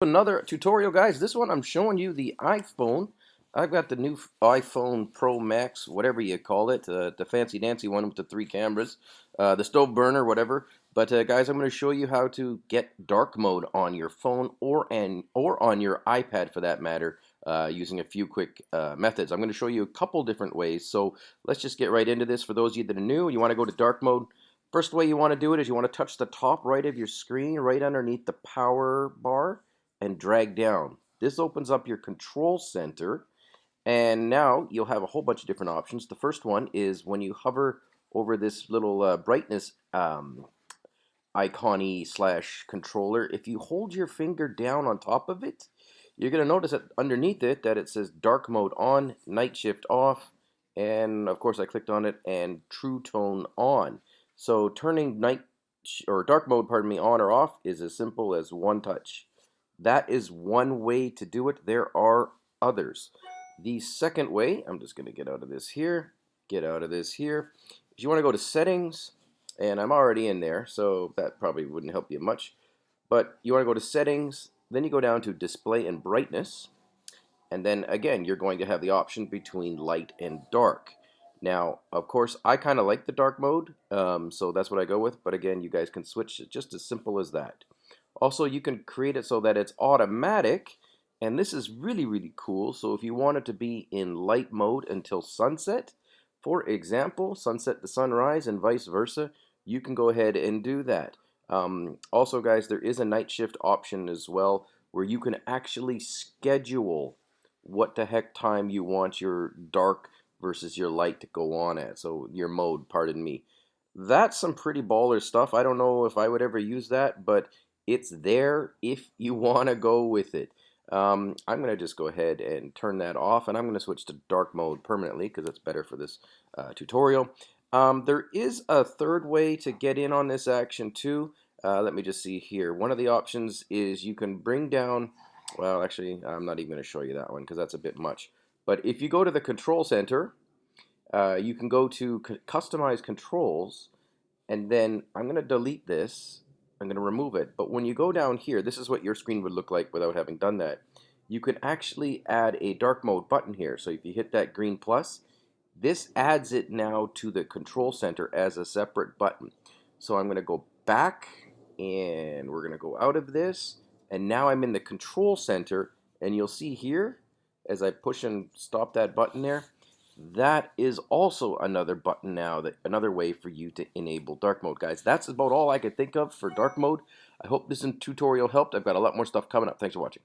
Another tutorial, guys. This one I'm showing you the iPhone. I've got the new iPhone Pro Max, whatever you call it, the fancy dancy one with the 3 cameras, the stove burner, whatever. But guys, I'm going to show you how to get dark mode on your phone or on your iPad for that matter, using a few quick methods. I'm going to show you a couple different ways. So let's just get right into this. For those of you that are new, you want to go to dark mode. First way you want to do it is you want to touch the top right of your screen, right underneath the power bar, and drag down. This opens up your control center, and now you'll have a whole bunch of different options. The first one is when you hover over this little brightness icon-y slash controller. If you hold your finger down on top of it, you're going to notice that underneath it that it says dark mode on, night shift off, and of course I clicked on it, and true tone on. So turning dark mode, pardon me, on or off is as simple as one touch. That is one way to do it. There are others. The second way, I'm just going to get out of this here, is you want to go to settings, and I'm already in there, so that probably wouldn't help you much. But you want to go to settings, then you go down to display and brightness, and then again, you're going to have the option between light and dark. Now, of course, I kind of like the dark mode, so that's what I go with. But again, you guys can switch it just as simple as that. Also, you can create it so that it's automatic, and this is really, really cool. So if you want it to be in light mode until sunset, for example, sunset to sunrise and vice versa, you can go ahead and do that. Also, guys, there is a night shift option as well, where you can actually schedule what the heck time you want your dark versus your light to go on at. So your mode, pardon me. That's some pretty baller stuff. I don't know if I would ever use that, but it's there if you want to go with it. I'm going to just go ahead and turn that off, and I'm going to switch to dark mode permanently because it's better for this tutorial. There is a third way to get in on this action too. Let me just see here. One of the options is you can bring down, well, actually, I'm not even going to show you that one because that's a bit much. But if you go to the control center, you can go to customize controls, and then I'm going to delete this. I'm going to remove it. But when you go down here, this is what your screen would look like without having done that. You can actually add a dark mode button here. So if you hit that green plus, this adds it now to the control center as a separate button. So I'm going to go back, and we're going to go out of this. And now I'm in the control center, and you'll see here, as I push and stop that button there, that is also another button now, another way for you to enable dark mode, guys. That's about all I could think of for dark mode. I hope this tutorial helped. I've got a lot more stuff coming up. Thanks for watching.